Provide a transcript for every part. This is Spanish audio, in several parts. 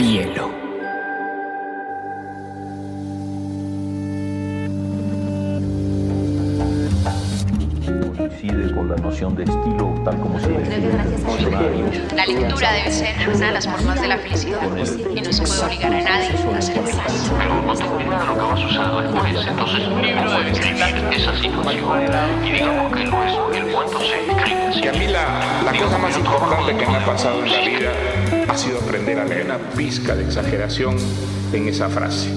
hielo. Coincide con la noción de estilo tal como se define en el diccionario. La lectura debe ser una de las formas de la felicidad y no se puede obligar a nadie a ser feliz. Pero no tengo idea de lo que va a suceder después. Entonces un libro debe describir esa situación. Y digamos que no es, el cuento se escribe así. Que a mí la cosa más importante que me ha pasado en la vida ha sido aprender a leer una pizca de exageración en esa frase.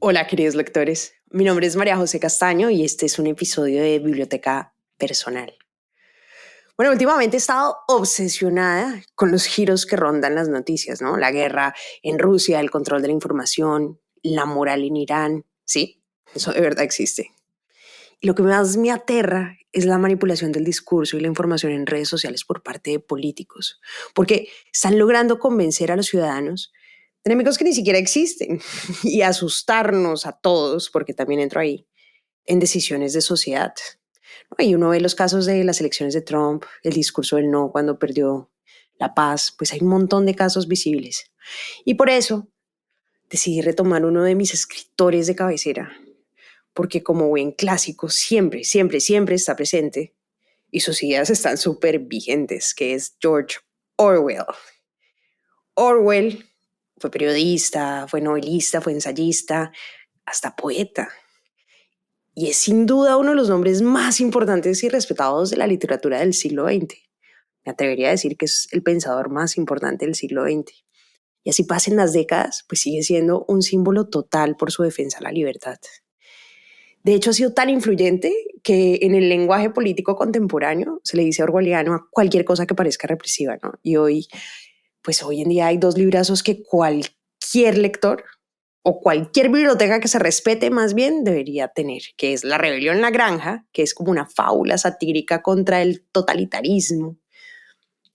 Hola queridos lectores, mi nombre es María José Castaño y este es un episodio de Biblioteca Personal. Bueno, últimamente he estado obsesionada con los giros que rondan las noticias, ¿no? La guerra en Rusia, el control de la información, la moral en Irán. Sí, eso de verdad existe. Y lo que más me aterra es la manipulación del discurso y la información en redes sociales por parte de políticos, porque están logrando convencer a los ciudadanos de enemigos que ni siquiera existen y asustarnos a todos, porque también entro ahí, en decisiones de sociedad. Y uno ve los casos de las elecciones de Trump, el discurso del no cuando perdió la paz, pues hay un montón de casos visibles. Y por eso decidí retomar uno de mis escritores de cabecera, porque como buen clásico siempre está presente y sus ideas están súper vigentes, que es George Orwell. Orwell fue periodista, fue novelista, fue ensayista, hasta poeta. Y es sin duda uno de los nombres más importantes y respetados de la literatura del siglo XX. Me atrevería a decir que es el pensador más importante del siglo XX. Y así pasen las décadas, pues sigue siendo un símbolo total por su defensa a la libertad. De hecho, ha sido tan influyente que en el lenguaje político contemporáneo se le dice orwelliano a cualquier cosa que parezca represiva, ¿no? Y hoy en día hay dos librazos que cualquier lector o cualquier biblioteca que se respete más bien debería tener, que es La rebelión en la granja, que es como una fábula satírica contra el totalitarismo,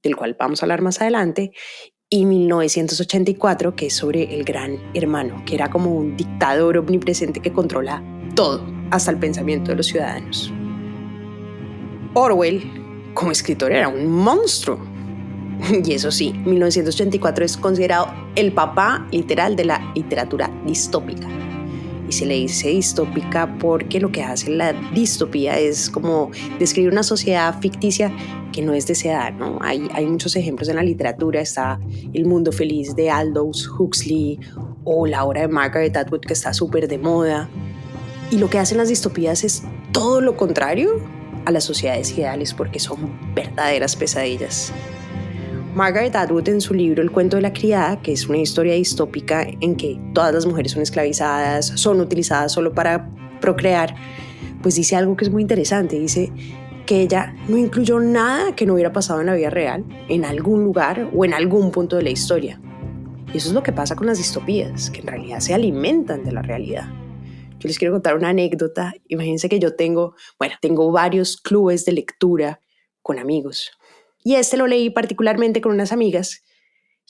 del cual vamos a hablar más adelante, y 1984, que es sobre el gran hermano, que era como un dictador omnipresente que controla todo, hasta el pensamiento de los ciudadanos. Orwell, como escritor, era un monstruo. Y eso sí, 1984 es considerado el papá literal de la literatura distópica. Y se le dice distópica porque lo que hace la distopía es como describir una sociedad ficticia que no es deseada, ¿no? Hay muchos ejemplos en la literatura. Está El mundo feliz de Aldous Huxley o la obra de Margaret Atwood, que está súper de moda. Y lo que hacen las distopías es todo lo contrario a las sociedades ideales, porque son verdaderas pesadillas. Margaret Atwood, en su libro El cuento de la criada, que es una historia distópica en que todas las mujeres son esclavizadas, son utilizadas solo para procrear, pues dice algo que es muy interesante. Dice que ella no incluyó nada que no hubiera pasado en la vida real, en algún lugar o en algún punto de la historia. Y eso es lo que pasa con las distopías, que en realidad se alimentan de la realidad. Yo les quiero contar una anécdota. Imagínense que yo tengo varios clubes de lectura con amigos. Y lo leí particularmente con unas amigas.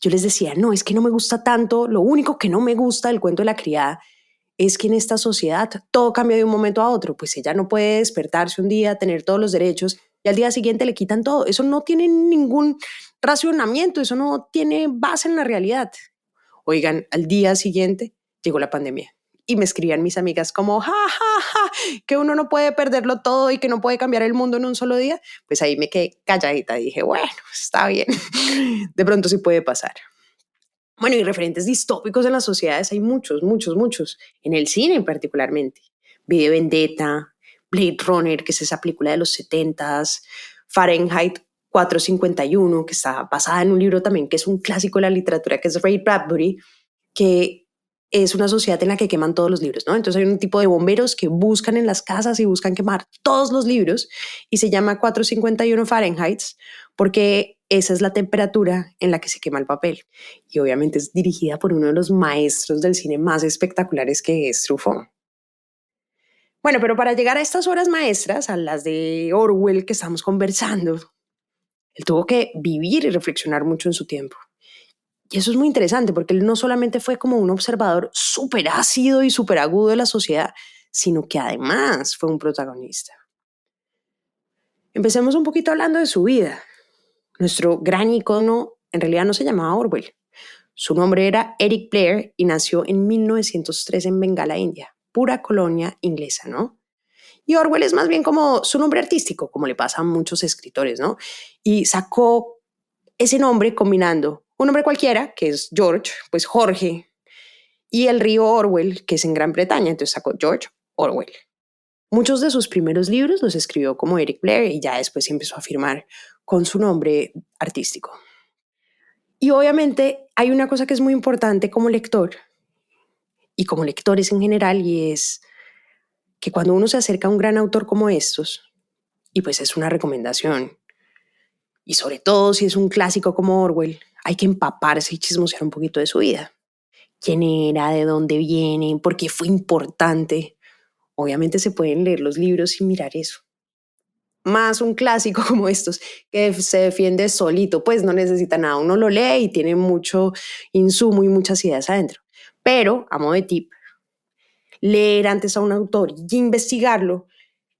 Yo les decía, no, es que no me gusta tanto. Lo único que no me gusta del cuento de la criada es que en esta sociedad todo cambia de un momento a otro. Pues ella no puede despertarse un día, tener todos los derechos y al día siguiente le quitan todo. Eso no tiene ningún racionamiento, eso no tiene base en la realidad. Oigan, al día siguiente llegó la pandemia. Y me escribían mis amigas como, que uno no puede perderlo todo y que no puede cambiar el mundo en un solo día. Pues ahí me quedé calladita y dije, bueno, está bien. De pronto sí puede pasar. Bueno, y referentes distópicos en las sociedades hay muchos. En el cine particularmente. V de Vendetta, Blade Runner, que es esa película de los 70s, Fahrenheit 451, que está basada en un libro también que es un clásico de la literatura, que es Ray Bradbury, que es una sociedad en la que queman todos los libros, ¿no? Entonces hay un tipo de bomberos que buscan en las casas y buscan quemar todos los libros y se llama 451 Fahrenheit porque esa es la temperatura en la que se quema el papel. Y obviamente es dirigida por uno de los maestros del cine más espectaculares, que es Truffaut. Bueno, pero para llegar a estas obras maestras, a las de Orwell que estamos conversando, él tuvo que vivir y reflexionar mucho en su tiempo. Y eso es muy interesante porque él no solamente fue como un observador súper ácido y súper agudo de la sociedad, sino que además fue un protagonista. Empecemos un poquito hablando de su vida. Nuestro gran icono en realidad no se llamaba Orwell. Su nombre era Eric Blair y nació en 1903 en Bengala, India, pura colonia inglesa, ¿no? Y Orwell es más bien como su nombre artístico, como le pasa a muchos escritores, ¿no? Y sacó ese nombre combinando un nombre cualquiera, que es George, pues Jorge, y el río Orwell, que es en Gran Bretaña, entonces sacó George Orwell. Muchos de sus primeros libros los escribió como Eric Blair y ya después empezó a firmar con su nombre artístico. Y obviamente hay una cosa que es muy importante como lector y como lectores en general, y es que cuando uno se acerca a un gran autor como estos, y pues es una recomendación, y sobre todo si es un clásico como Orwell, hay que empaparse y chismosear un poquito de su vida. ¿Quién era? ¿De dónde viene? ¿Por qué fue importante? Obviamente se pueden leer los libros y mirar eso. Más un clásico como estos, que se defiende solito, pues no necesita nada. Uno lo lee y tiene mucho insumo y muchas ideas adentro. Pero, a modo de tip, leer antes a un autor y investigarlo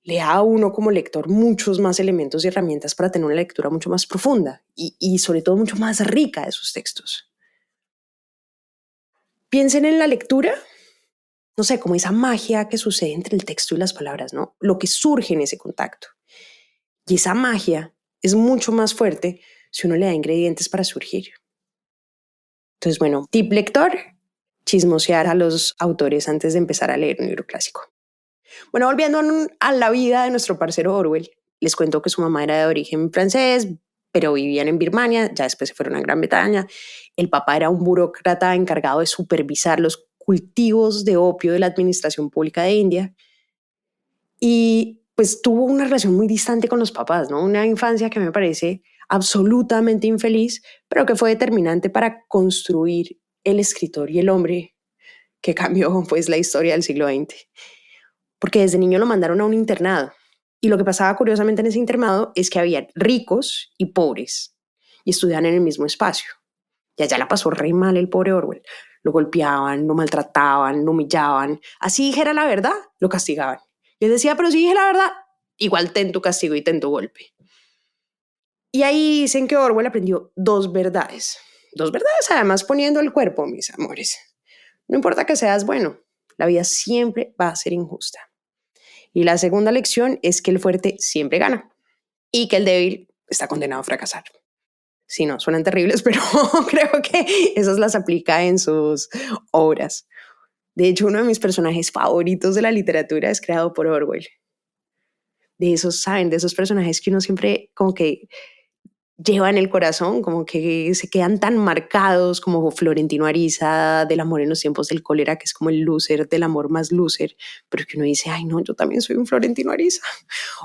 le da a uno como lector muchos más elementos y herramientas para tener una lectura mucho más profunda y sobre todo mucho más rica de sus textos. Piensen en la lectura, no sé, como esa magia que sucede entre el texto y las palabras, ¿no? Lo que surge en ese contacto. Y esa magia es mucho más fuerte si uno le da ingredientes para surgir. Entonces, bueno, tip lector, chismosear a los autores antes de empezar a leer un libro clásico. Bueno, volviendo a la vida de nuestro parcero Orwell, les cuento que su mamá era de origen francés, pero vivían en Birmania, ya después se fueron a Gran Bretaña. El papá era un burócrata encargado de supervisar los cultivos de opio de la Administración Pública de India. Y pues tuvo una relación muy distante con los papás, ¿no? Una infancia que me parece absolutamente infeliz, pero que fue determinante para construir el escritor y el hombre que cambió pues la historia del siglo XX. Porque desde niño lo mandaron a un internado. Y lo que pasaba curiosamente en ese internado es que había ricos y pobres y estudiaban en el mismo espacio. Y allá la pasó re mal el pobre Orwell. Lo golpeaban, lo maltrataban, lo humillaban. Así dijera la verdad, lo castigaban. Y él decía, pero si dije la verdad, igual ten tu castigo y ten tu golpe. Y ahí dicen que Orwell aprendió dos verdades. Dos verdades además poniendo el cuerpo, mis amores. No importa que seas bueno, la vida siempre va a ser injusta. Y la segunda lección es que el fuerte siempre gana y que el débil está condenado a fracasar. Sí, no, suenan terribles, pero creo que esas las aplica en sus obras. De hecho, uno de mis personajes favoritos de la literatura es creado por Orwell. De esos, ¿saben? De esos personajes que uno siempre como que lleva en el corazón, como que se quedan tan marcados, como Florentino Ariza del Amor en los tiempos del cólera, que es como el loser del amor más loser, pero que uno dice, ay no, yo también soy un Florentino Ariza.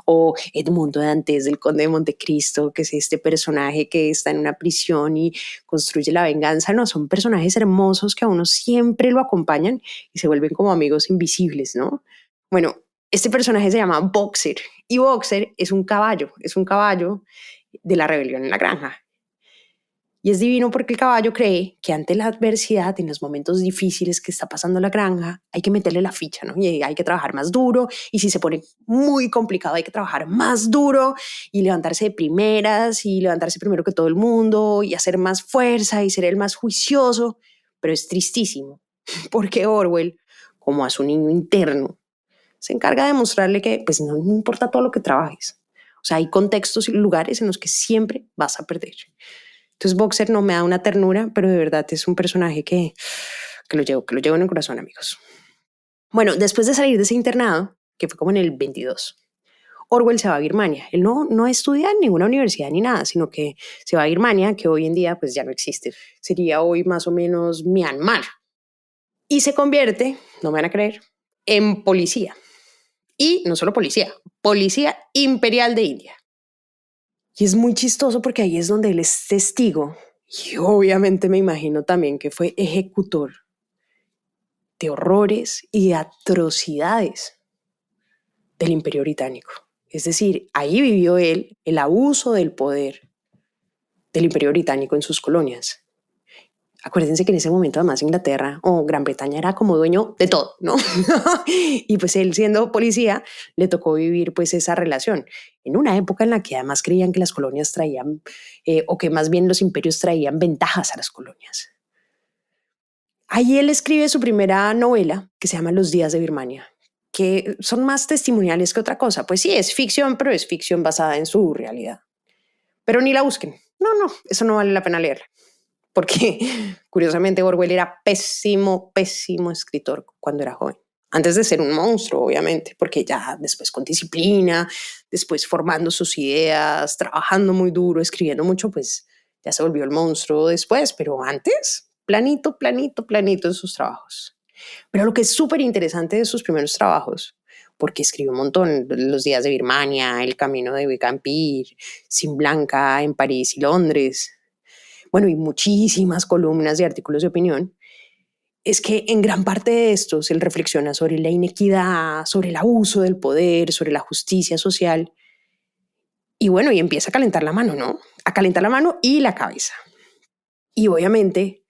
O Edmundo Dantes del Conde de Montecristo, que es este personaje que está en una prisión y construye la venganza. No, son personajes hermosos que a uno siempre lo acompañan y se vuelven como amigos invisibles, ¿no? Bueno, este personaje se llama Boxer y Boxer es un caballo de la rebelión en la granja. Y es divino porque el caballo cree que ante la adversidad, en los momentos difíciles que está pasando la granja, hay que meterle la ficha, ¿no? Y hay que trabajar más duro, y si se pone muy complicado hay que trabajar más duro y levantarse de primeras y levantarse primero que todo el mundo y hacer más fuerza y ser el más juicioso. Pero es tristísimo porque Orwell, como a su niño interno, se encarga de mostrarle que pues no importa todo lo que trabajes. O sea, hay contextos y lugares en los que siempre vas a perder. Entonces Boxer no me da una ternura, pero de verdad es un personaje que lo llevo en el corazón, amigos. Bueno, después de salir de ese internado, que fue como en el 22, Orwell se va a Birmania. Él no estudia en ninguna universidad ni nada, sino que se va a Birmania, que hoy en día pues ya no existe. Sería hoy más o menos Myanmar. Y se convierte, no me van a creer, en policía. Y no solo policía imperial de India. Y es muy chistoso porque ahí es donde él es testigo. Y obviamente me imagino también que fue ejecutor de horrores y de atrocidades del Imperio Británico. Es decir, ahí vivió él el abuso del poder del Imperio Británico en sus colonias. Acuérdense que en ese momento además Inglaterra o Gran Bretaña era como dueño de todo, ¿no? Y pues él siendo policía le tocó vivir pues esa relación en una época en la que además creían que las colonias traían o que más bien los imperios traían ventajas a las colonias. Ahí él escribe su primera novela que se llama Los días de Birmania, que son más testimoniales que otra cosa. Pues sí, es ficción, pero es ficción basada en su realidad. Pero ni la busquen. No, eso no vale la pena leerla. Porque curiosamente Orwell era pésimo escritor cuando era joven. Antes de ser un monstruo, obviamente, porque ya después con disciplina, después formando sus ideas, trabajando muy duro, escribiendo mucho, pues ya se volvió el monstruo después, pero antes, planito en sus trabajos. Pero lo que es súper interesante de sus primeros trabajos, porque escribió un montón, Los días de Birmania, El camino de Becampir, Sin Blanca en París y Londres, bueno, y muchísimas columnas y artículos de opinión, es que en gran parte de estos él reflexiona sobre la inequidad, sobre el abuso del poder, sobre la justicia social. Y bueno, y empieza a calentar la mano, ¿no? A calentar la mano y la cabeza. Y obviamente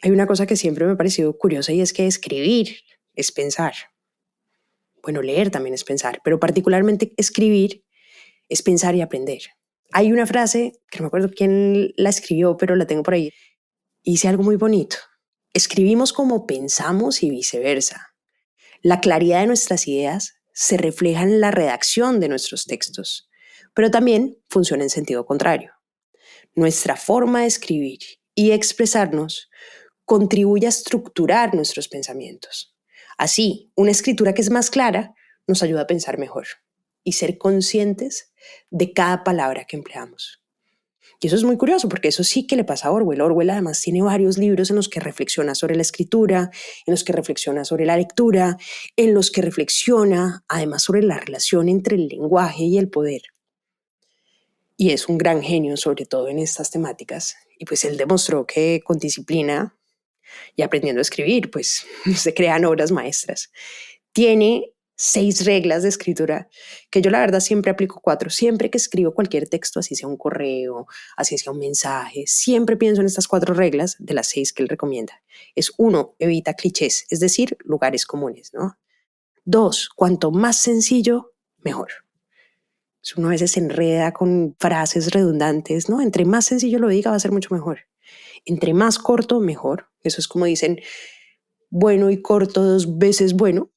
hay una cosa que siempre me ha parecido curiosa y es que escribir es pensar. Bueno, leer también es pensar, pero particularmente escribir es pensar y aprender. Hay una frase, que no me acuerdo quién la escribió, pero la tengo por ahí, y dice algo muy bonito. Escribimos como pensamos y viceversa. La claridad de nuestras ideas se refleja en la redacción de nuestros textos, pero también funciona en sentido contrario. Nuestra forma de escribir y expresarnos contribuye a estructurar nuestros pensamientos. Así, una escritura que es más clara nos ayuda a pensar mejor y ser conscientes de cada palabra que empleamos. Y eso es muy curioso porque eso sí que le pasa a Orwell. Orwell además tiene varios libros en los que reflexiona sobre la escritura, en los que reflexiona sobre la lectura, en los que reflexiona además sobre la relación entre el lenguaje y el poder. Y es un gran genio sobre todo en estas temáticas. Y pues él demostró que con disciplina y aprendiendo a escribir, pues se crean obras maestras. Tiene 6 reglas de escritura que yo la verdad siempre aplico 4. Siempre que escribo cualquier texto, así sea un correo, así sea un mensaje, siempre pienso en estas 4 reglas de las 6 que él recomienda. Es 1, evita clichés, es decir, lugares comunes, ¿no? 2, cuanto más sencillo, mejor. Uno a veces se enreda con frases redundantes, ¿no? Entre más sencillo lo diga va a ser mucho mejor. Entre más corto, mejor. Eso es como dicen, bueno y corto 2 veces bueno.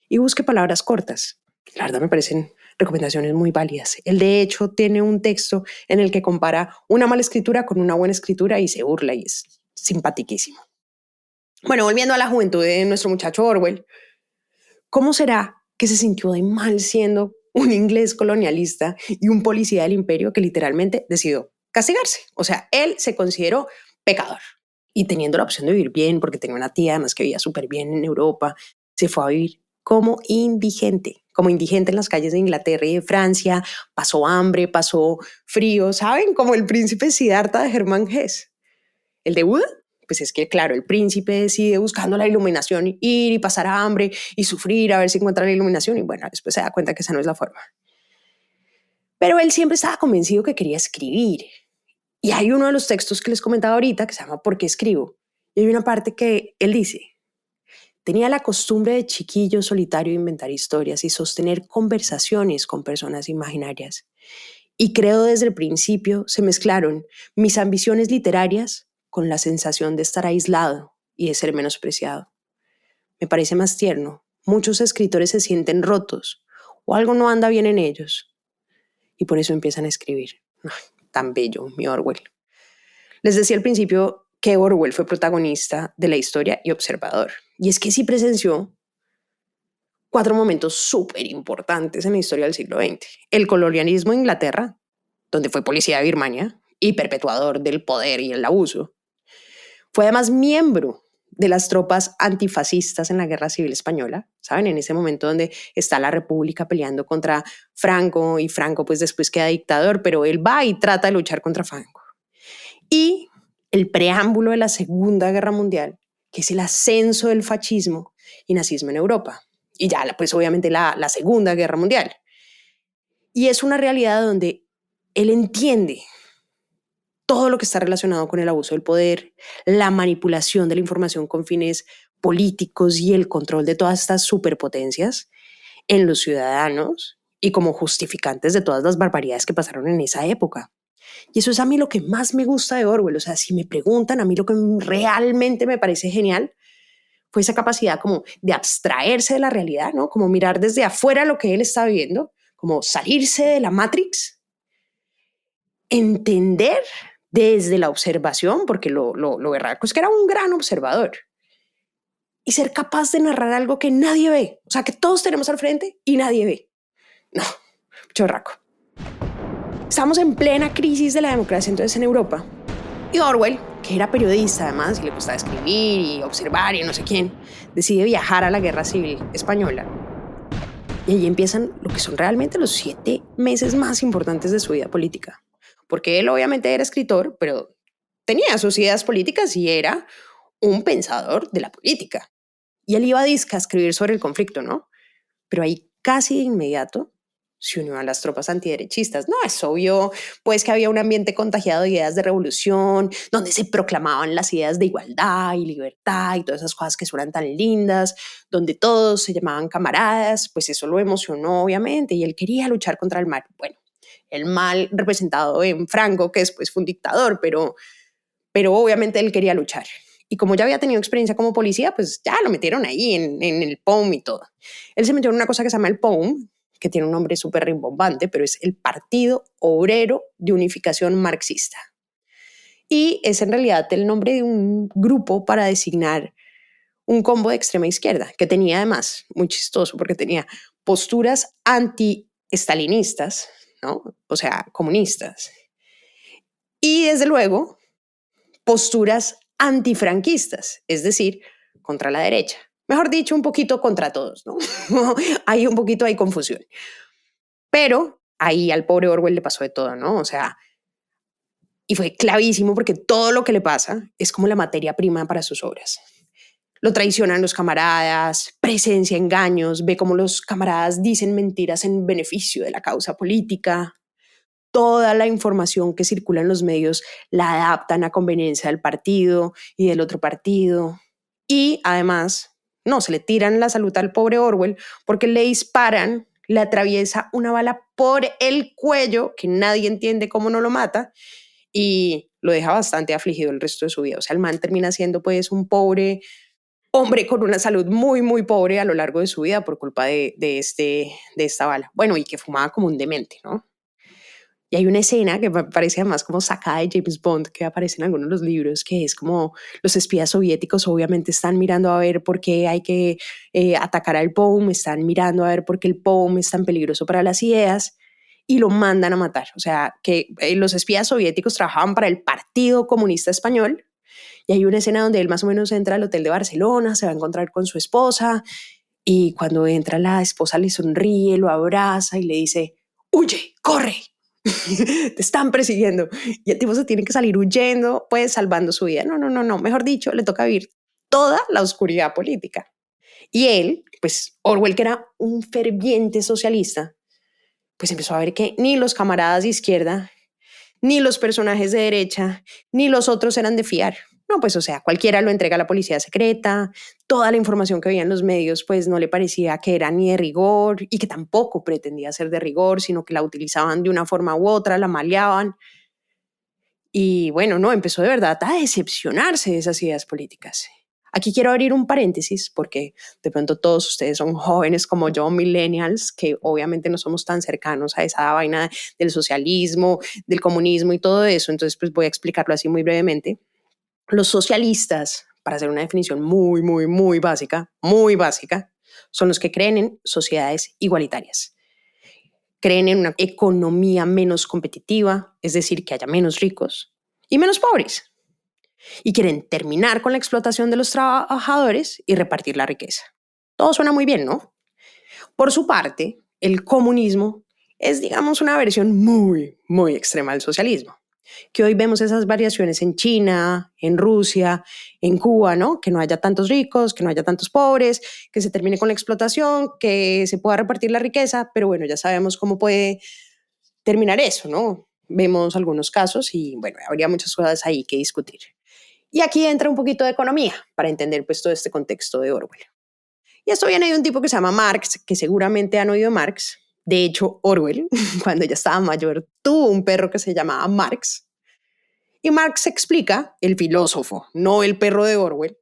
Y busque palabras cortas. La verdad me parecen recomendaciones muy válidas. Él de hecho tiene un texto en el que compara una mala escritura con una buena escritura y se burla y es simpaticísimo. Bueno, volviendo a la juventud de nuestro muchacho Orwell, ¿cómo será que se sintió de mal siendo un inglés colonialista y un policía del imperio que literalmente decidió castigarse? O sea, él se consideró pecador y teniendo la opción de vivir bien porque tenía una tía además que vivía súper bien en Europa, se fue a vivir como indigente en las calles de Inglaterra y de Francia, pasó hambre, pasó frío, ¿saben? Como el príncipe Siddhartha de Germán Hesse. ¿El de Buda? Pues es que, claro, el príncipe decide buscando la iluminación ir y pasar hambre y sufrir a ver si encuentra la iluminación y bueno, después se da cuenta que esa no es la forma. Pero él siempre estaba convencido que quería escribir. Y hay uno de los textos que les comentaba ahorita que se llama ¿Por qué escribo? Y hay una parte que él dice: tenía la costumbre de chiquillo solitario inventar historias y sostener conversaciones con personas imaginarias. Y creo desde el principio se mezclaron mis ambiciones literarias con la sensación de estar aislado y de ser menospreciado. Me parece más tierno. Muchos escritores se sienten rotos o algo no anda bien en ellos y por eso empiezan a escribir. Ay, tan bello, mi Orwell. Les decía al principio que Orwell fue protagonista de la historia y observador. Y es que sí presenció 4 momentos súper importantes en la historia del siglo XX. El colonialismo en Inglaterra, donde fue policía de Birmania y perpetuador del poder y el abuso. Fue además miembro de las tropas antifascistas en la Guerra Civil Española, ¿saben? En ese momento donde está la República peleando contra Franco y Franco pues después queda dictador, pero él va y trata de luchar contra Franco. Y el preámbulo de la Segunda Guerra Mundial, que es el ascenso del fascismo y nazismo en Europa. Y ya, pues obviamente la Segunda Guerra Mundial. Y es una realidad donde él entiende todo lo que está relacionado con el abuso del poder, la manipulación de la información con fines políticos y el control de todas estas superpotencias en los ciudadanos y como justificantes de todas las barbaridades que pasaron en esa época. Y eso es a mí lo que más me gusta de Orwell. O sea, si me preguntan, a mí lo que realmente me parece genial fue esa capacidad como de abstraerse de la realidad, ¿no? Como mirar desde afuera lo que él está viviendo, como salirse de la Matrix, entender desde la observación, porque lo berraco es que era un gran observador, y ser capaz de narrar algo que nadie ve, o sea, que todos tenemos al frente y nadie ve. No, chorraco. Estamos en plena crisis de la democracia entonces en Europa. Y Orwell, que era periodista además y le gustaba escribir y observar y no sé quién, decide viajar a la Guerra Civil Española. Y allí empiezan lo que son realmente los 7 meses más importantes de su vida política. Porque él obviamente era escritor, pero tenía sus ideas políticas y era un pensador de la política. Y él iba a escribir sobre el conflicto, ¿no? Pero ahí casi de inmediato se unió a las tropas antiderechistas. No, es obvio, pues que había un ambiente contagiado de ideas de revolución, donde se proclamaban las ideas de igualdad y libertad y todas esas cosas que suenan tan lindas, donde todos se llamaban camaradas, pues eso lo emocionó obviamente y él quería luchar contra el mal. Bueno, el mal representado en Franco, que después fue un dictador, pero obviamente él quería luchar. Y como ya había tenido experiencia como policía, pues ya lo metieron ahí en el POUM y todo. Él se metió en una cosa que se llama el POUM, que tiene un nombre súper rimbombante, pero es el Partido Obrero de Unificación Marxista. Y es en realidad el nombre de un grupo para designar un combo de extrema izquierda, que tenía además, muy chistoso, porque tenía posturas anti-estalinistas, ¿no? O sea, comunistas. Y desde luego, posturas antifranquistas, es decir, contra la derecha. Mejor dicho, un poquito contra todos, ¿no? Hay un poquito hay confusión. Pero ahí al pobre Orwell le pasó de todo, ¿no? O sea, y fue clavísimo porque todo lo que le pasa es como la materia prima para sus obras. Lo traicionan los camaradas, presencia engaños, ve cómo los camaradas dicen mentiras en beneficio de la causa política. Toda la información que circula en los medios la adaptan a conveniencia del partido y del otro partido. Y además, no, se le tiran la salud al pobre Orwell porque le disparan, le atraviesa una bala por el cuello, que nadie entiende cómo no lo mata, y lo deja bastante afligido el resto de su vida. O sea, el man termina siendo pues un pobre hombre con una salud muy, muy pobre a lo largo de su vida por culpa de esta bala. Bueno, y que fumaba como un demente, ¿no? Y hay una escena que me parece además como sacada de James Bond, que aparece en algunos de los libros, que es como los espías soviéticos obviamente están mirando a ver por qué hay que atacar al POUM, están mirando a ver por qué el POUM es tan peligroso para las ideas y lo mandan a matar. O sea, que los espías soviéticos trabajaban para el Partido Comunista Español y hay una escena donde él más o menos entra al hotel de Barcelona, se va a encontrar con su esposa y cuando entra la esposa le sonríe, lo abraza y le dice, ¡huye, corre! Te están persiguiendo y el tipo se tiene que salir huyendo, pues salvando su vida. No, mejor dicho, le toca vivir toda la oscuridad política. Y él, pues Orwell, que era un ferviente socialista, pues empezó a ver que ni los camaradas de izquierda, ni los personajes de derecha, ni los otros eran de fiar. No, pues o sea, cualquiera lo entrega a la policía secreta, toda la información que veía en los medios pues no le parecía que era ni de rigor y que tampoco pretendía ser de rigor, sino que la utilizaban de una forma u otra, la maleaban. Y bueno, no, empezó de verdad a decepcionarse de esas ideas políticas. Aquí quiero abrir un paréntesis porque de pronto todos ustedes son jóvenes como yo, millennials, que obviamente no somos tan cercanos a esa vaina del socialismo, del comunismo y todo eso, entonces pues voy a explicarlo así muy brevemente. Los socialistas, para hacer una definición muy básica, son los que creen en sociedades igualitarias. Creen en una economía menos competitiva, es decir, que haya menos ricos y menos pobres. Y quieren terminar con la explotación de los trabajadores y repartir la riqueza. Todo suena muy bien, ¿no? Por su parte, el comunismo es, digamos, una versión muy extrema del socialismo. Que hoy vemos esas variaciones en China, en Rusia, en Cuba, ¿no? Que no haya tantos ricos, que no haya tantos pobres, que se termine con la explotación, que se pueda repartir la riqueza, pero bueno, ya sabemos cómo puede terminar eso, ¿no? vemos algunos casos y bueno, habría muchas cosas ahí que discutir. Y aquí entra un poquito de economía para entender pues todo este contexto de Orwell. Y esto viene de un tipo que se llama Marx, que seguramente han oído Marx. De hecho, Orwell, cuando ya estaba mayor, tuvo un perro que se llamaba Marx. Y Marx explica, el filósofo, no el perro de Orwell,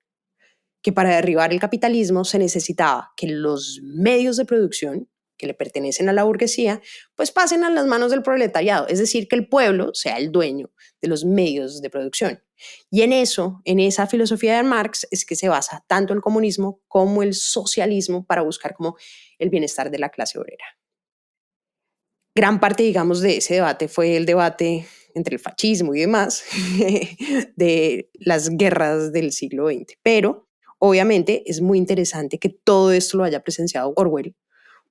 que para derribar el capitalismo se necesitaba que los medios de producción que le pertenecen a la burguesía, pues pasen a las manos del proletariado, es decir, que el pueblo sea el dueño de los medios de producción. Y en eso, en esa filosofía de Marx, es que se basa tanto el comunismo como el socialismo para buscar como el bienestar de la clase obrera. Gran parte, digamos, de ese debate fue el debate entre el fascismo y demás de las guerras del siglo XX. Pero, obviamente, es muy interesante que todo esto lo haya presenciado Orwell,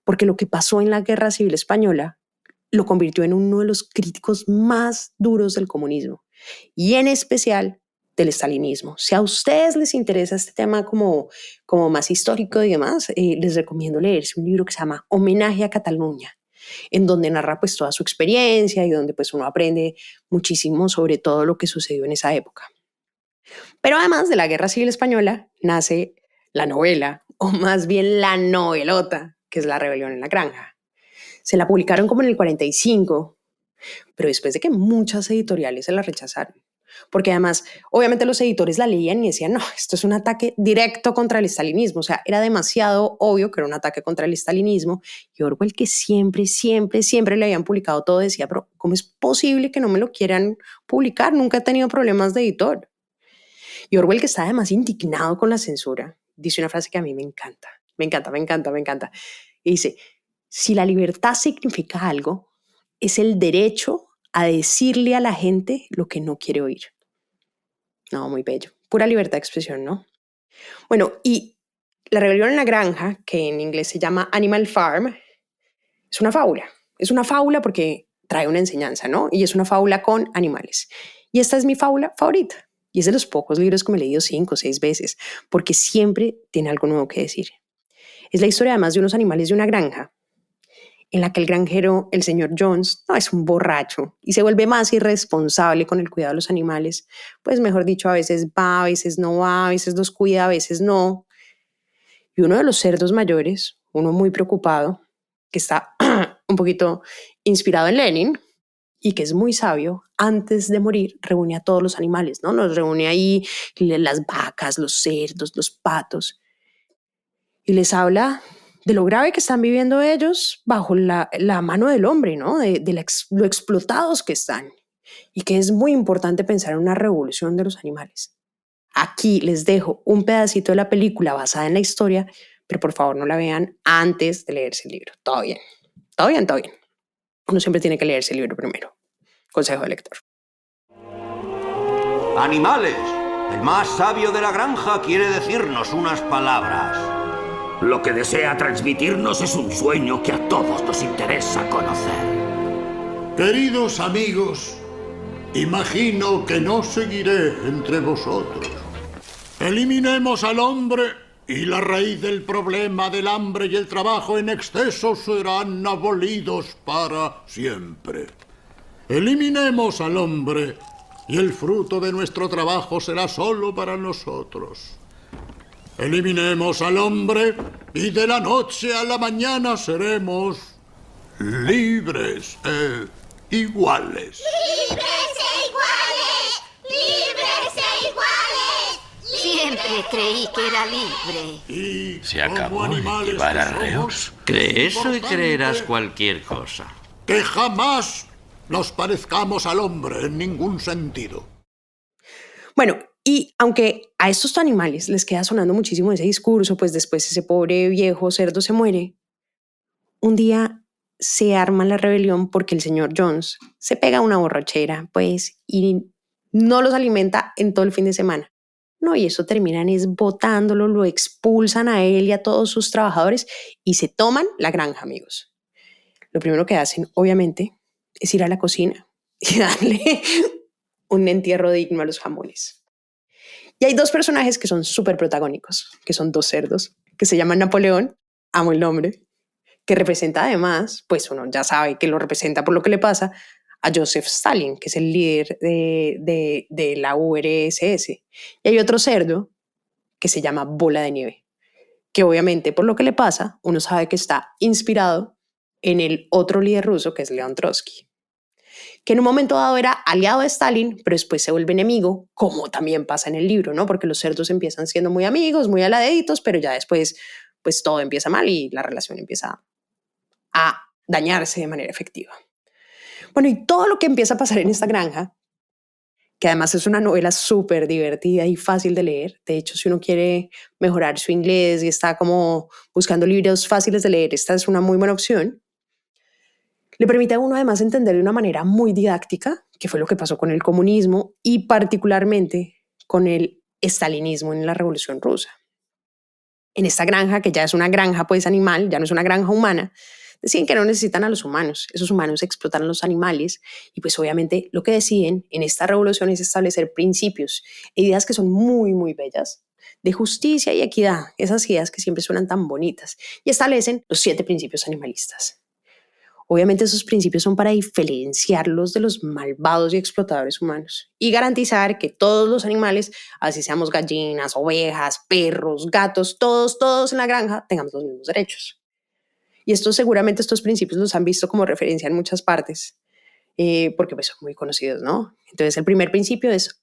porque lo que pasó en la Guerra Civil Española lo convirtió en uno de los críticos más duros del comunismo y en especial del estalinismo. Si a ustedes les interesa este tema como más histórico y demás, les recomiendo leerse un libro que se llama Homenaje a Cataluña, en donde narra pues toda su experiencia y donde pues uno aprende muchísimo sobre todo lo que sucedió en esa época. Pero además de la Guerra Civil Española nace la novela, o más bien la novelota, que es La Rebelión en la Granja. Se la publicaron como en el 45, pero después de que muchas editoriales se la rechazaron. Porque además, obviamente los editores la leían y decían, no, esto es un ataque directo contra el estalinismo. O sea, era demasiado obvio que era un ataque contra el estalinismo. Y Orwell, que siempre le habían publicado todo, decía, pero ¿cómo es posible que no me lo quieran publicar? Nunca he tenido problemas de editor. Y Orwell, que está además indignado con la censura, dice una frase que a mí me encanta. Me encanta. Y dice, si la libertad significa algo, es el derecho a decirle a la gente lo que no quiere oír. No, muy bello. Pura libertad de expresión, ¿no? Bueno, y La Rebelión en la Granja, que en inglés se llama Animal Farm, es una fábula. Es una fábula porque trae una enseñanza, ¿no? Y es una fábula con animales. Y esta es mi fábula favorita. Y es de los pocos libros que me he leído 5 o 6 veces, porque siempre tiene algo nuevo que decir. Es la historia además de unos animales de una granja, en la que el granjero, el señor Jones, no es un borracho y se vuelve más irresponsable con el cuidado de los animales. Pues mejor dicho, a veces va, a veces no va, a veces los cuida, a veces no. Y uno de los cerdos mayores, uno muy preocupado, que está un poquito inspirado en Lenin y que es muy sabio, antes de morir reúne a todos los animales, ¿no? Los reúne ahí, las vacas, los cerdos, los patos, y les habla de lo grave que están viviendo ellos bajo la mano del hombre, ¿no? De lo explotados que están. Y que es muy importante pensar en una revolución de los animales. Aquí les dejo un pedacito de la película basada en la historia, pero por favor no la vean antes de leerse el libro. Todo bien. Uno siempre tiene que leerse el libro primero. Consejo del lector. Animales, el más sabio de la granja quiere decirnos unas palabras. Lo que desea transmitirnos es un sueño que a todos nos interesa conocer. Queridos amigos, imagino que no seguiré entre vosotros. Eliminemos al hombre y la raíz del problema del hambre y el trabajo en exceso serán abolidos para siempre. Eliminemos al hombre y el fruto de nuestro trabajo será solo para nosotros. Eliminemos al hombre y de la noche a la mañana seremos libres e iguales. ¡Libres e iguales! ¡Libres e iguales! Siempre creí que era libre. Y ¿Se acabó como el animales llevar que arreos? somos, Cree es eso y importante creerás cualquier cosa. que jamás nos parezcamos al hombre en ningún sentido. Bueno, y aunque a estos animales les queda sonando muchísimo ese discurso, pues después ese pobre viejo cerdo se muere, un día se arma la rebelión porque el señor Jones se pega una borrachera, pues, y no los alimenta en todo el fin de semana. No, y eso terminan es botándolo, lo expulsan a él y a todos sus trabajadores y se toman la granja, amigos. Lo primero que hacen, obviamente, es ir a la cocina y darle un entierro digno a los jamones. Y hay 2 personajes que son súper protagónicos, que son 2 cerdos, que se llaman Napoleón, amo el nombre, que representa además, pues uno ya sabe que lo representa por lo que le pasa, a Joseph Stalin, que es el líder de la URSS. Y hay otro cerdo que se llama Bola de Nieve, que obviamente por lo que le pasa, uno sabe que está inspirado en el otro líder ruso, que es León Trotsky, que en un momento dado era aliado de Stalin, pero después se vuelve enemigo, como también pasa en el libro, ¿no? Porque los cerdos empiezan siendo muy amigos, muy aladeditos, pero ya después pues todo empieza mal y la relación empieza a dañarse de manera efectiva. Bueno, y todo lo que empieza a pasar en esta granja, que además es una novela súper divertida y fácil de leer. De hecho, si uno quiere mejorar su inglés y está como buscando libros fáciles de leer, esta es una muy buena opción. Le permite a uno además entender de una manera muy didáctica qué fue lo que pasó con el comunismo y particularmente con el estalinismo en la Revolución Rusa. En esta granja, que ya es una granja pues animal, ya no es una granja humana, deciden que no necesitan a los humanos. Esos humanos explotan a los animales y pues obviamente lo que deciden en esta revolución es establecer principios e ideas que son muy, muy bellas de justicia y equidad, esas ideas que siempre suenan tan bonitas, y establecen los 7 principios animalistas. Obviamente esos principios son para diferenciarlos de los malvados y explotadores humanos y garantizar que todos los animales, así seamos gallinas, ovejas, perros, gatos, todos en la granja, tengamos los mismos derechos. Y seguramente estos principios los han visto como referencia en muchas partes, porque pues son muy conocidos, ¿no? Entonces el primer principio es: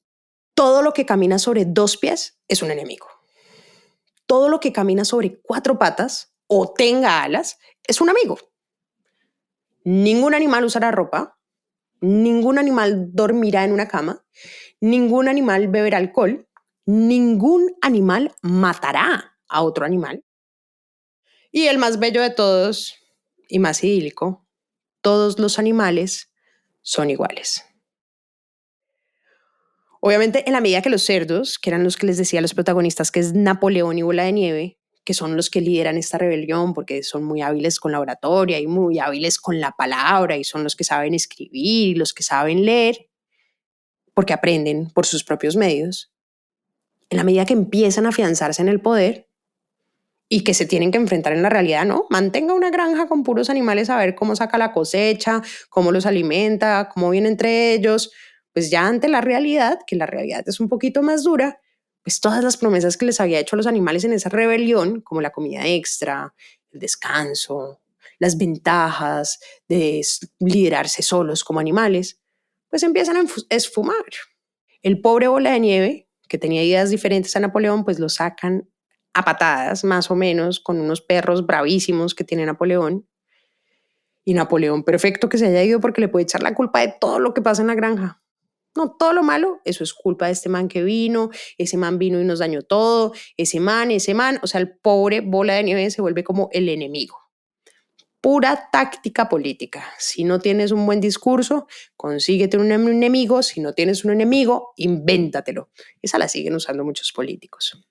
todo lo que camina sobre 2 pies es un enemigo. Todo lo que camina sobre 4 patas o tenga alas es un amigo. Ningún animal usará ropa, ningún animal dormirá en una cama, ningún animal beberá alcohol, ningún animal matará a otro animal. Y el más bello de todos y más idílico: todos los animales son iguales. Obviamente, en la medida que los cerdos, que eran los que les decía a los protagonistas, que es Napoleón y Bola de Nieve, que son los que lideran esta rebelión porque son muy hábiles con la oratoria y muy hábiles con la palabra y son los que saben escribir y los que saben leer, porque aprenden por sus propios medios, en la medida que empiezan a afianzarse en el poder y que se tienen que enfrentar en la realidad, ¿no? Mantenga una granja con puros animales a ver cómo saca la cosecha, cómo los alimenta, cómo viene entre ellos. Pues ya ante la realidad, que la realidad es un poquito más dura, pues todas las promesas que les había hecho a los animales en esa rebelión, como la comida extra, el descanso, las ventajas de liderarse solos como animales, pues empiezan a esfumar. El pobre Bola de Nieve, que tenía ideas diferentes a Napoleón, pues lo sacan a patadas, más o menos, con unos perros bravísimos que tiene Napoleón. Y Napoleón, perfecto que se haya ido porque le puede echar la culpa de todo lo que pasa en la granja. No, todo lo malo, eso es culpa de este man que vino, ese man vino y nos dañó todo, ese man, o sea, el pobre Bola de Nieve se vuelve como el enemigo. Pura táctica política. Si no tienes un buen discurso, consíguete un enemigo. Si no tienes un enemigo, invéntatelo. Esa la siguen usando muchos políticos.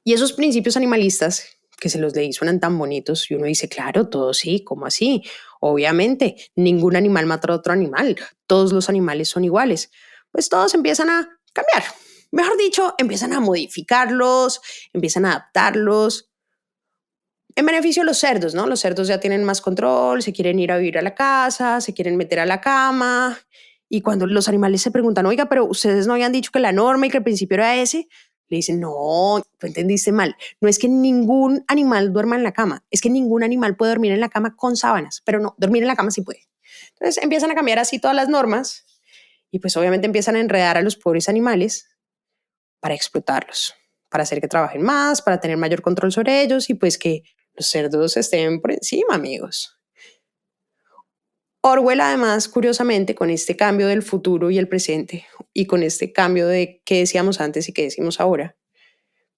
Y esos principios animalistas que se los leí suenan tan bonitos y uno dice, claro, todo sí, ¿cómo así? Obviamente, ningún animal mata a otro animal, todos los animales son iguales. Pues todos empiezan a cambiar. Mejor dicho, empiezan a modificarlos, empiezan a adaptarlos. En beneficio de los cerdos, ¿no? Los cerdos ya tienen más control, se quieren ir a vivir a la casa, se quieren meter a la cama. Y cuando los animales se preguntan, oiga, pero ustedes no habían dicho que la norma y que el principio era ese, le dicen, no, tú entendiste mal. No es que ningún animal duerma en la cama, es que ningún animal puede dormir en la cama con sábanas, pero no, dormir en la cama sí puede. Entonces empiezan a cambiar así todas las normas y pues obviamente empiezan a enredar a los pobres animales para explotarlos, para hacer que trabajen más, para tener mayor control sobre ellos y pues que los cerdos estén por encima, amigos. Orwell, además, curiosamente, con este cambio del futuro y el presente y con este cambio de qué decíamos antes y qué decimos ahora,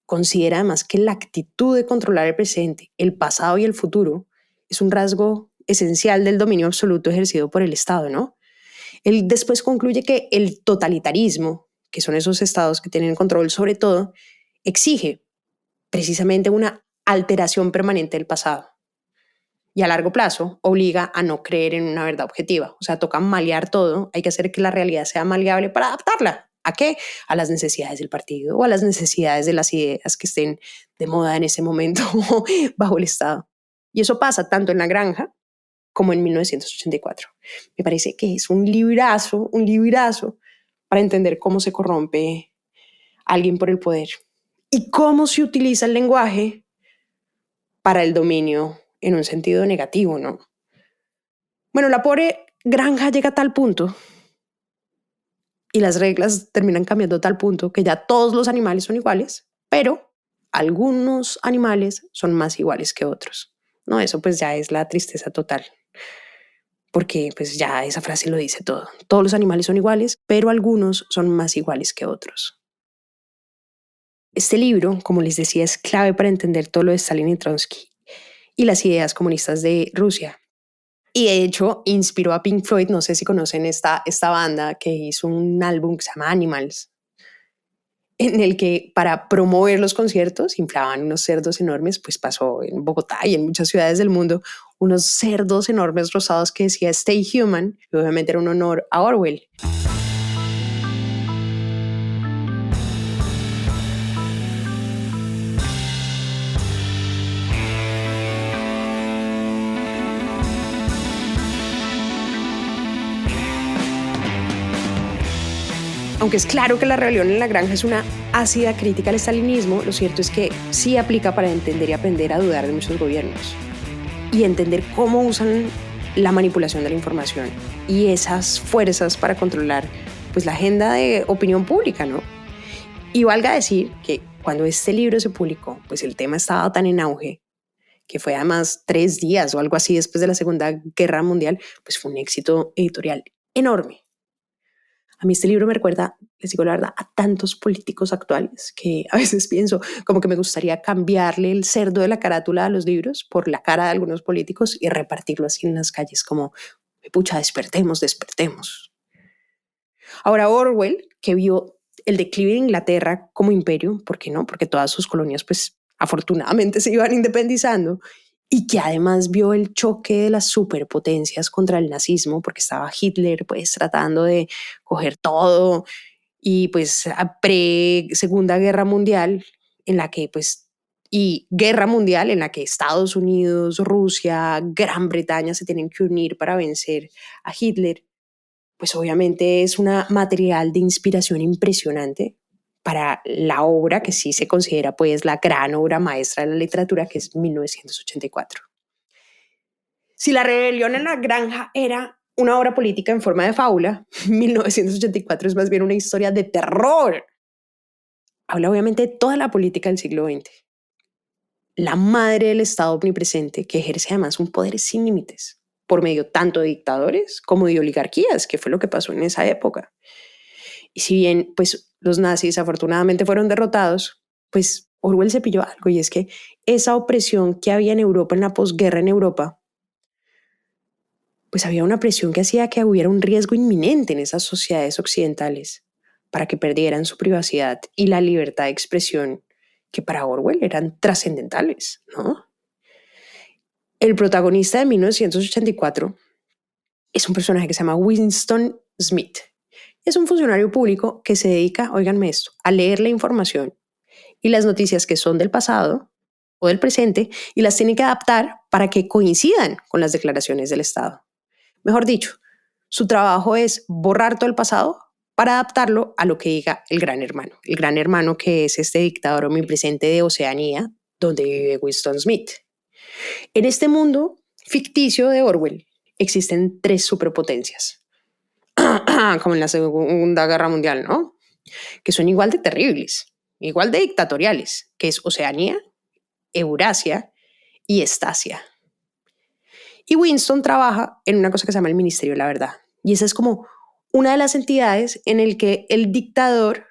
considera además que la actitud de controlar el presente, el pasado y el futuro es un rasgo esencial del dominio absoluto ejercido por el Estado, ¿no? Él después concluye que el totalitarismo, que son esos estados que tienen control sobre todo, exige precisamente una alteración permanente del pasado. Y a largo plazo obliga a no creer en una verdad objetiva. O sea, toca malear todo, hay que hacer que la realidad sea maleable para adaptarla. ¿A qué? A las necesidades del partido o a las necesidades de las ideas que estén de moda en ese momento bajo el Estado. Y eso pasa tanto en la granja como en 1984. Me parece que es un librazo para entender cómo se corrompe alguien por el poder y cómo se utiliza el lenguaje para el dominio en un sentido negativo, ¿no? Bueno, la pobre granja llega a tal punto y las reglas terminan cambiando a tal punto que ya todos los animales son iguales, pero algunos animales son más iguales que otros. No, eso pues ya es la tristeza total. Porque pues ya esa frase lo dice todo. Todos los animales son iguales, pero algunos son más iguales que otros. Este libro, como les decía, es clave para entender todo lo de Stalin y Trotsky y las ideas comunistas de Rusia. Y de hecho inspiró a Pink Floyd, no sé si conocen esta banda que hizo un álbum que se llama Animals, en el que para promover los conciertos inflaban unos cerdos enormes, pues pasó en Bogotá y en muchas ciudades del mundo, unos cerdos enormes rosados que decía Stay Human, y obviamente era un honor a Orwell. Aunque es claro que la rebelión en la granja es una ácida crítica al estalinismo, lo cierto es que sí aplica para entender y aprender a dudar de muchos gobiernos y entender cómo usan la manipulación de la información y esas fuerzas para controlar pues, la agenda de opinión pública, ¿no? Y valga decir que cuando este libro se publicó, pues el tema estaba tan en auge que fue además 3 días o algo así después de la Segunda Guerra Mundial, pues fue un éxito editorial enorme. A mí este libro me recuerda, les digo la verdad, a tantos políticos actuales que a veces pienso como que me gustaría cambiarle el cerdo de la carátula a los libros por la cara de algunos políticos y repartirlo así en las calles como, pucha, despertemos. Ahora Orwell, que vio el declive de Inglaterra como imperio, ¿por qué no? Porque todas sus colonias pues afortunadamente se iban independizando, y que además vio el choque de las superpotencias contra el nazismo, porque estaba Hitler pues tratando de coger todo, y pues a pre-Segunda Guerra Mundial, en la que pues, y Guerra Mundial en la que Estados Unidos, Rusia, Gran Bretaña se tienen que unir para vencer a Hitler, pues obviamente es un material de inspiración impresionante para la obra que sí se considera pues la gran obra maestra de la literatura, que es 1984. Si La rebelión en la granja era una obra política en forma de fábula, 1984 es más bien una historia de terror. Habla obviamente de toda la política del siglo XX. La madre del Estado omnipresente, que ejerce además un poder sin límites, por medio tanto de dictadores como de oligarquías, que fue lo que pasó en esa época. Y si bien pues, los nazis afortunadamente fueron derrotados, pues Orwell se pilló algo, y es que esa opresión que había en Europa, en la posguerra en Europa, pues había una presión que hacía que hubiera un riesgo inminente en esas sociedades occidentales para que perdieran su privacidad y la libertad de expresión que para Orwell eran trascendentales, ¿no? El protagonista de 1984 es un personaje que se llama Winston Smith. Es un funcionario público que se dedica, óiganme esto, a leer la información y las noticias que son del pasado o del presente y las tiene que adaptar para que coincidan con las declaraciones del Estado. Mejor dicho, su trabajo es borrar todo el pasado para adaptarlo a lo que diga el Gran Hermano. El Gran Hermano, que es este dictador omnipresente de Oceanía, donde vive Winston Smith. En este mundo ficticio de Orwell existen 3 superpotencias, como en la Segunda Guerra Mundial, ¿no? Que son igual de terribles, igual de dictatoriales, que es Oceanía, Eurasia y Estasia. Y Winston trabaja en una cosa que se llama el Ministerio de la Verdad. Y esa es como una de las entidades en el que el dictador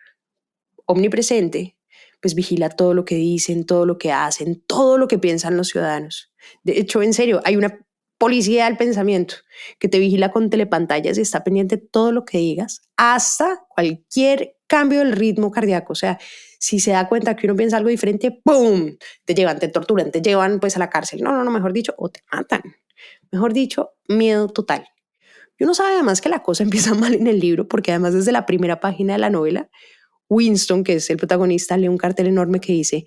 omnipresente pues vigila todo lo que dicen, todo lo que hacen, todo lo que piensan los ciudadanos. De hecho, en serio, hay una policía del pensamiento que te vigila con telepantallas y está pendiente de todo lo que digas, hasta cualquier cambio del ritmo cardíaco. O sea, si se da cuenta que uno piensa algo diferente, ¡pum!, te llevan, te torturan, te llevan pues a la cárcel. No, mejor dicho, o te matan. Mejor dicho, miedo total. Y uno sabe además que la cosa empieza mal en el libro, porque además desde la primera página de la novela, Winston, que es el protagonista, lee un cartel enorme que dice: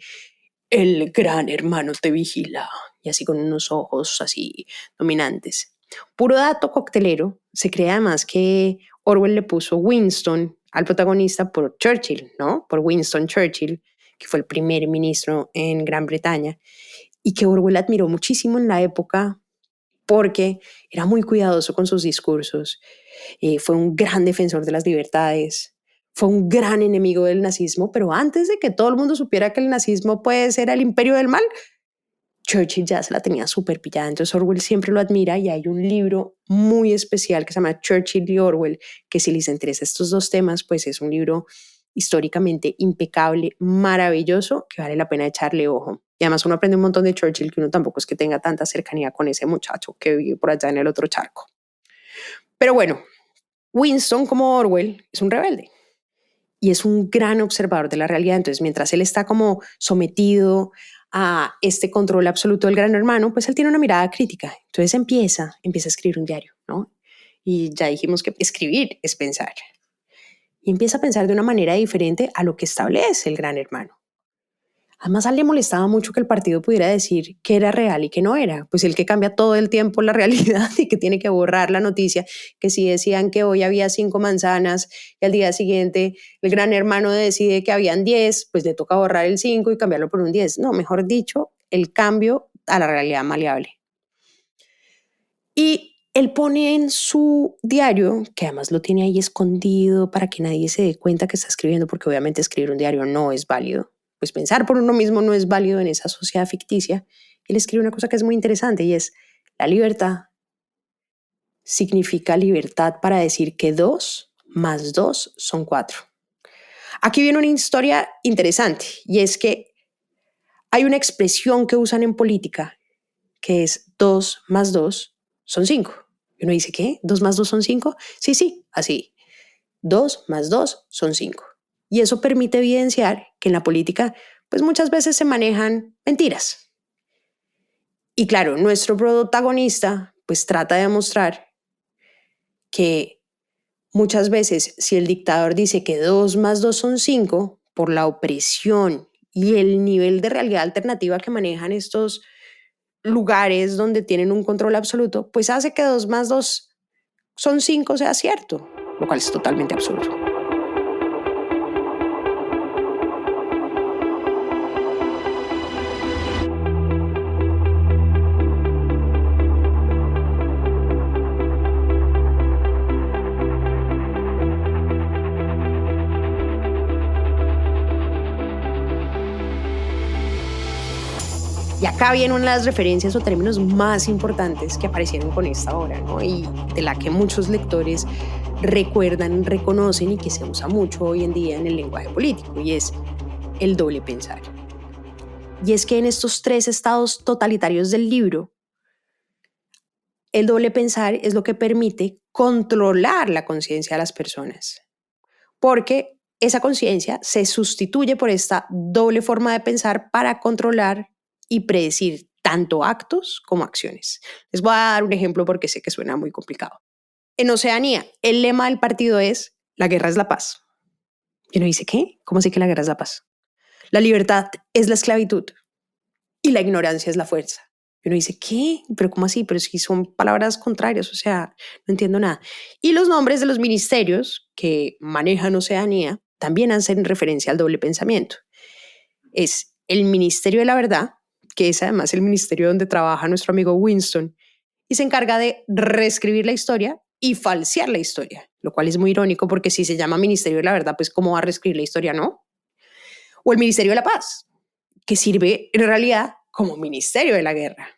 el Gran Hermano te vigila, y así con unos ojos así dominantes. Puro dato coctelero, se cree además que Orwell le puso Winston al protagonista por Churchill, ¿no? Por Winston Churchill, que fue el primer ministro en Gran Bretaña, y que Orwell admiró muchísimo en la época porque era muy cuidadoso con sus discursos, fue un gran defensor de las libertades, fue un gran enemigo del nazismo, pero antes de que todo el mundo supiera que el nazismo puede ser el imperio del mal, Churchill ya se la tenía súper pillada. Entonces Orwell siempre lo admira y hay un libro muy especial que se llama Churchill y Orwell, que si les interesa estos dos temas, pues es un libro históricamente impecable, maravilloso, que vale la pena echarle ojo. Y además uno aprende un montón de Churchill, que uno tampoco es que tenga tanta cercanía con ese muchacho que vive por allá en el otro charco. Pero bueno, Winston, como Orwell, es un rebelde y es un gran observador de la realidad. Entonces, mientras él está como sometido a este control absoluto del gran hermano, pues él tiene una mirada crítica. Entonces empieza a escribir un diario, ¿no? Y ya dijimos que escribir es pensar. Y empieza a pensar de una manera diferente a lo que establece el gran hermano. Además, a él le molestaba mucho que el partido pudiera decir que era real y que no era. Pues el que cambia todo el tiempo la realidad y que tiene que borrar la noticia, que si decían que hoy había 5 manzanas y al día siguiente el gran hermano decide que habían 10, pues le toca borrar el 5 y cambiarlo por un 10. No, mejor dicho, el cambio a la realidad maleable. Y él pone en su diario, que además lo tiene ahí escondido para que nadie se dé cuenta que está escribiendo, porque obviamente escribir un diario no es válido. Pues pensar por uno mismo no es válido en esa sociedad ficticia. Él escribe una cosa que es muy interesante y es: la libertad significa libertad para decir que 2 más 2 son 4. Aquí viene una historia interesante y es que hay una expresión que usan en política que es 2 más 2 son 5. Y uno dice, ¿qué? ¿2 más 2 son 5? Sí, así. 2 más 2 son 5. Y eso permite evidenciar que en la política pues muchas veces se manejan mentiras. Y claro, nuestro protagonista pues trata de demostrar que muchas veces si el dictador dice que 2 más 2 son 5, por la opresión y el nivel de realidad alternativa que manejan estos lugares donde tienen un control absoluto, pues hace que 2 más 2 son 5 sea cierto, lo cual es totalmente absurdo. Y acá viene una de las referencias o términos más importantes que aparecieron con esta obra, ¿no? Y de la que muchos lectores recuerdan, reconocen y que se usa mucho hoy en día en el lenguaje político, y es el doble pensar. Y es que en estos 3 estados totalitarios del libro, el doble pensar es lo que permite controlar la conciencia de las personas, porque esa conciencia se sustituye por esta doble forma de pensar para controlar y predecir tanto actos como acciones. Les voy a dar un ejemplo porque sé que suena muy complicado. En Oceanía, el lema del partido es: la guerra es la paz. Y uno dice, ¿qué? ¿Cómo así que la guerra es la paz? La libertad es la esclavitud y la ignorancia es la fuerza. Y uno dice, ¿qué? ¿Pero cómo así? Pero si son palabras contrarias, o sea, no entiendo nada. Y los nombres de los ministerios que manejan Oceanía también hacen referencia al doble pensamiento. Es el Ministerio de la Verdad, que es además el ministerio donde trabaja nuestro amigo Winston, y se encarga de reescribir la historia y falsear la historia, lo cual es muy irónico porque si se llama Ministerio de la Verdad, pues ¿cómo va a reescribir la historia? No. O el Ministerio de la Paz, que sirve en realidad como Ministerio de la Guerra.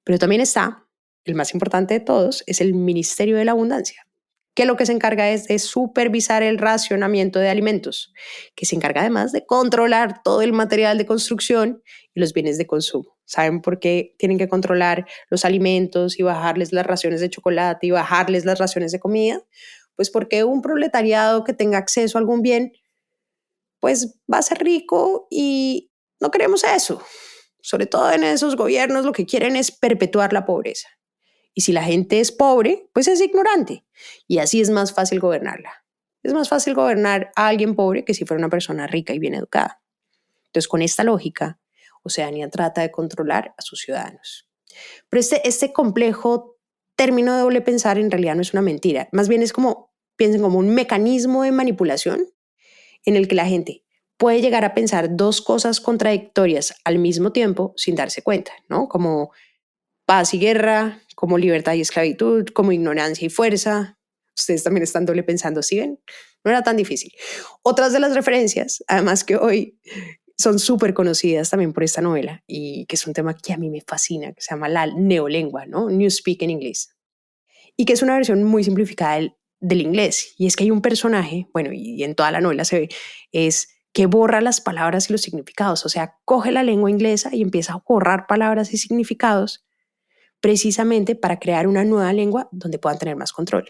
Pero también está, el más importante de todos, es el Ministerio de la Abundancia, que lo que se encarga es de supervisar el racionamiento de alimentos, que se encarga además de controlar todo el material de construcción y los bienes de consumo. ¿Saben por qué tienen que controlar los alimentos y bajarles las raciones de chocolate y bajarles las raciones de comida? Pues porque un proletariado que tenga acceso a algún bien, pues va a ser rico y no queremos eso. Sobre todo en esos gobiernos lo que quieren es perpetuar la pobreza. Y si la gente es pobre, pues es ignorante. Y así es más fácil gobernarla. Es más fácil gobernar a alguien pobre que si fuera una persona rica y bien educada. Entonces, con esta lógica, Oceanía trata de controlar a sus ciudadanos. Pero este complejo término de doble pensar en realidad no es una mentira. Más bien es como, piensen como un mecanismo de manipulación en el que la gente puede llegar a pensar dos cosas contradictorias al mismo tiempo sin darse cuenta, ¿no? Como paz y guerra, como libertad y esclavitud, como ignorancia y fuerza. Ustedes también están doble pensando, ¿sí ven? No era tan difícil. Otras de las referencias, además que hoy son súper conocidas también por esta novela y que es un tema que a mí me fascina, que se llama la neolengua, ¿no? Newspeak en inglés. Y que es una versión muy simplificada del inglés. Y es que hay un personaje, bueno, y en toda la novela se ve, es que borra las palabras y los significados. O sea, coge la lengua inglesa y empieza a borrar palabras y significados precisamente para crear una nueva lengua donde puedan tener más control.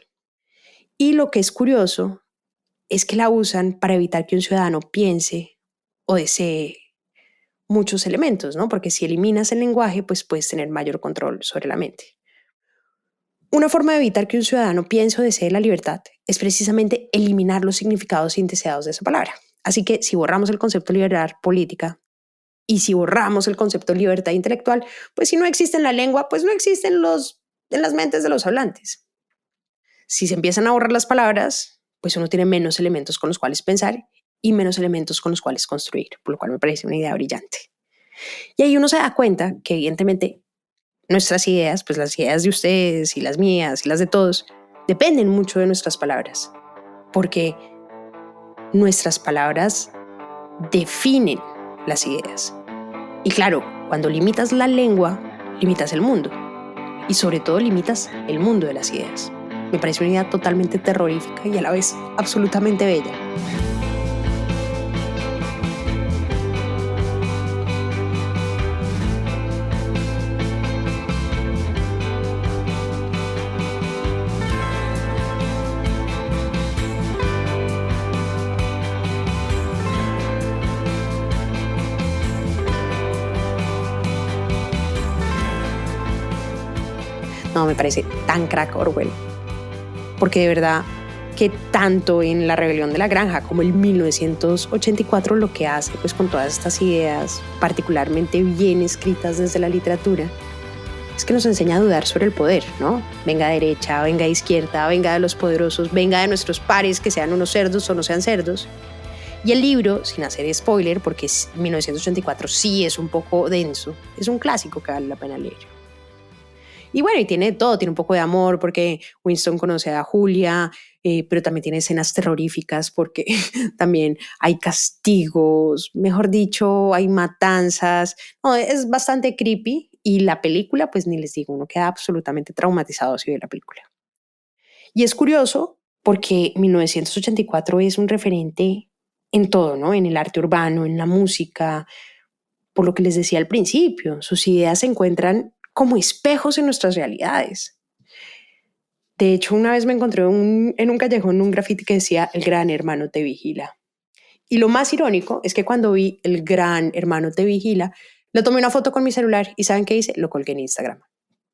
Y lo que es curioso es que la usan para evitar que un ciudadano piense o desee muchos elementos, ¿no? Porque si eliminas el lenguaje, pues puedes tener mayor control sobre la mente. Una forma de evitar que un ciudadano piense o desee la libertad es precisamente eliminar los significados indeseados de esa palabra. Así que si borramos el concepto de libertad política y si borramos el concepto de libertad intelectual, pues si no existe en la lengua, pues no existen en las mentes de los hablantes. Si se empiezan a borrar las palabras, pues uno tiene menos elementos con los cuales pensar y menos elementos con los cuales construir, por lo cual me parece una idea brillante. Y ahí uno se da cuenta que evidentemente nuestras ideas, pues las ideas de ustedes y las mías y las de todos, dependen mucho de nuestras palabras, porque nuestras palabras definen las ideas. Y claro, cuando limitas la lengua, limitas el mundo. Y sobre todo limitas el mundo de las ideas. Me parece una idea totalmente terrorífica y a la vez absolutamente bella. No, me parece tan crack Orwell. Porque de verdad que tanto en La rebelión de la granja como en 1984 lo que hace pues con todas estas ideas particularmente bien escritas desde la literatura es que nos enseña a dudar sobre el poder, ¿no? Venga de derecha, venga de izquierda, venga de los poderosos, venga de nuestros pares, que sean unos cerdos o no sean cerdos. Y el libro, sin hacer spoiler, porque 1984 sí es un poco denso, es un clásico que vale la pena leer. Y bueno, y tiene todo, tiene un poco de amor porque Winston conoce a Julia, pero también tiene escenas terroríficas porque también hay castigos, mejor dicho, hay matanzas. No, es bastante creepy y la película, pues ni les digo, uno queda absolutamente traumatizado si ve la película. Y es curioso porque 1984 es un referente en todo, ¿no? En el arte urbano, en la música, por lo que les decía al principio, sus ideas se encuentran como espejos en nuestras realidades. De hecho, una vez me encontré en un callejón un grafiti que decía "El gran hermano te vigila". Y lo más irónico es que cuando vi "El gran hermano te vigila", le tomé una foto con mi celular y ¿saben qué hice? Lo colgué en Instagram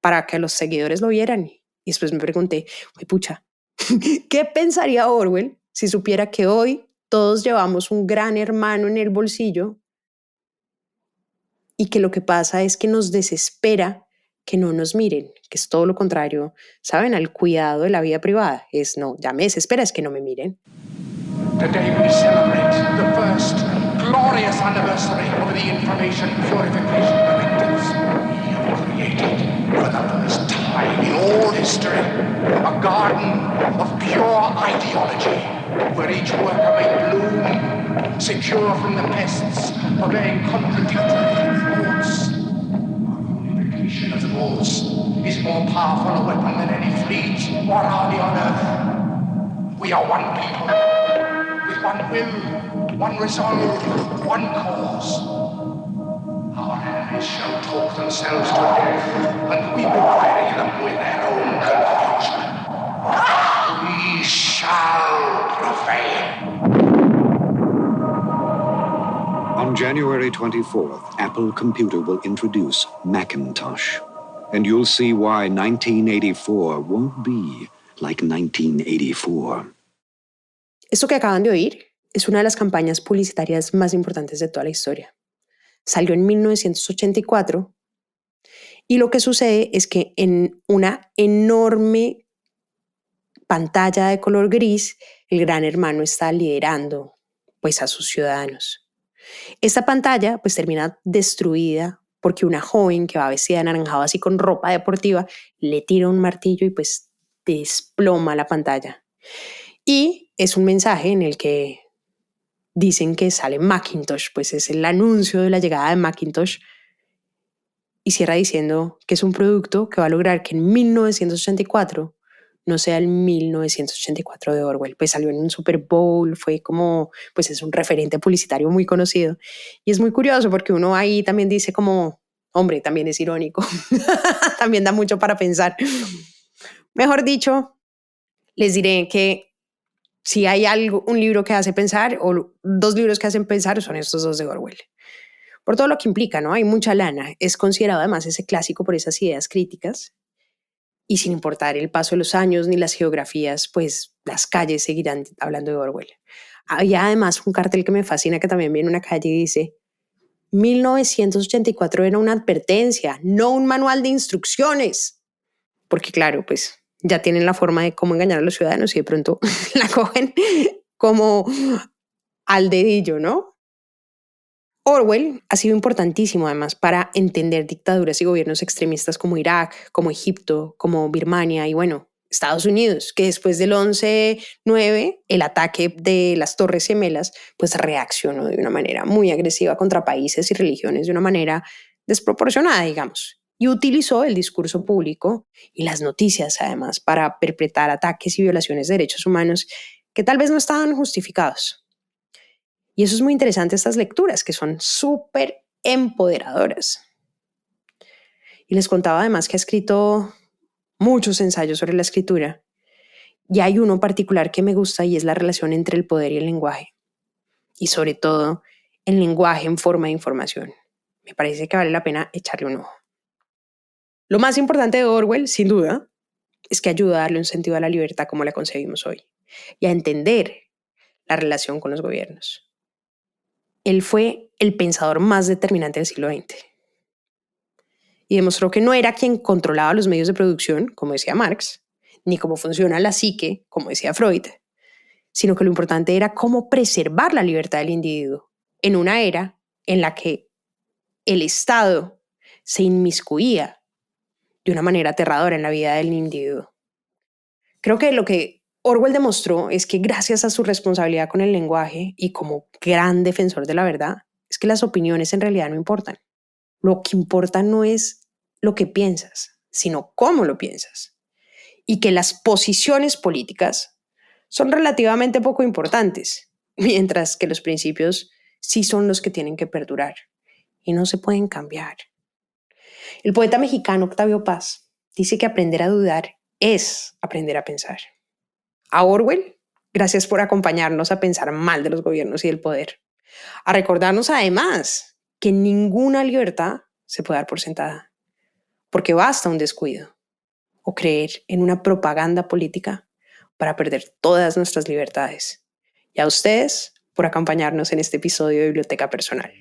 para que los seguidores lo vieran. Y después me pregunté, pucha, ¿qué pensaría Orwell si supiera que hoy todos llevamos un gran hermano en el bolsillo y que lo que pasa es que nos desespera que no nos miren, que es todo lo contrario, ¿saben? Al cuidado de la vida privada. Es no, ya me desespera, es que no me miren. Today we celebrate the first glorious anniversary of the Information Purification Directives. We have created, for the first time in all history, a garden of pure ideology, where each worker may bloom, secure from the pests, obeying contradictory thoughts. Of the laws is more powerful a weapon than any fleet or army on earth. We are one people, with one will, one resolve, one cause. Our enemies shall talk themselves to death, and we will bury them with their own confusion. We shall prevail. On January 24th, Apple Computer will introduce Macintosh. And you'll see why 1984 won't be like 1984. Esto que acaban de oír es una de las campañas publicitarias más importantes de toda la historia. Salió en 1984 Y lo que sucede es que en una enorme pantalla de color gris, el Gran Hermano está liderando pues a sus ciudadanos. Esta pantalla pues termina destruida porque una joven que va vestida de anaranjado así con ropa deportiva le tira un martillo y pues desploma la pantalla. Y es un mensaje en el que dicen que sale Macintosh, pues es el anuncio de la llegada de Macintosh, y cierra diciendo que es un producto que va a lograr que en 1984 no sea el 1984 de Orwell. Pues salió en un Super Bowl, fue como, pues es un referente publicitario muy conocido. Y es muy curioso porque uno ahí también dice como, hombre, también es irónico. También da mucho para pensar. Mejor dicho, les diré que si hay un libro que hace pensar o dos libros que hacen pensar son estos dos de Orwell. Por todo lo que implica, ¿no? Hay mucha lana. Es considerado además ese clásico por esas ideas críticas. Y sin importar el paso de los años ni las geografías, pues las calles seguirán hablando de Orwell. Hay además un cartel que me fascina que también viene en una calle y dice 1984 era una advertencia, no un manual de instrucciones. Porque claro, pues ya tienen la forma de cómo engañar a los ciudadanos y de pronto la cogen como al dedillo, ¿no? Orwell ha sido importantísimo además para entender dictaduras y gobiernos extremistas como Irak, como Egipto, como Birmania y bueno, Estados Unidos, que después del 11/9, el ataque de las Torres Gemelas, pues reaccionó de una manera muy agresiva contra países y religiones de una manera desproporcionada, digamos, y utilizó el discurso público y las noticias además para perpetrar ataques y violaciones de derechos humanos que tal vez no estaban justificados. Y eso es muy interesante, estas lecturas que son súper empoderadoras. Y les contaba además que ha escrito muchos ensayos sobre la escritura. Y hay uno particular que me gusta y es la relación entre el poder y el lenguaje. Y sobre todo, el lenguaje en forma de información. Me parece que vale la pena echarle un ojo. Lo más importante de Orwell, sin duda, es que ayuda a darle un sentido a la libertad como la concebimos hoy y a entender la relación con los gobiernos. Él fue el pensador más determinante del siglo XX y demostró que no era quien controlaba los medios de producción, como decía Marx, ni cómo funciona la psique, como decía Freud, sino que lo importante era cómo preservar la libertad del individuo en una era en la que el Estado se inmiscuía de una manera aterradora en la vida del individuo. Creo que lo que Orwell demostró es que gracias a su responsabilidad con el lenguaje y como gran defensor de la verdad, es que las opiniones en realidad no importan. Lo que importa no es lo que piensas, sino cómo lo piensas. Y que las posiciones políticas son relativamente poco importantes, mientras que los principios sí son los que tienen que perdurar y no se pueden cambiar. El poeta mexicano Octavio Paz dice que aprender a dudar es aprender a pensar. A Orwell, gracias por acompañarnos a pensar mal de los gobiernos y del poder. A recordarnos además que ninguna libertad se puede dar por sentada, porque basta un descuido o creer en una propaganda política para perder todas nuestras libertades. Y a ustedes por acompañarnos en este episodio de Biblioteca Personal.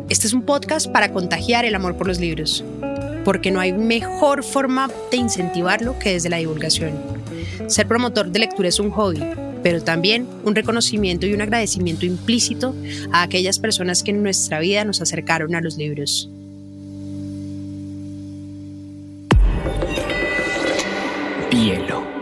Este es un podcast para contagiar el amor por los libros, porque no hay mejor forma de incentivarlo que desde la divulgación. Ser promotor de lectura es un hobby, pero también un reconocimiento y un agradecimiento implícito a aquellas personas que en nuestra vida nos acercaron a los libros. Hielo.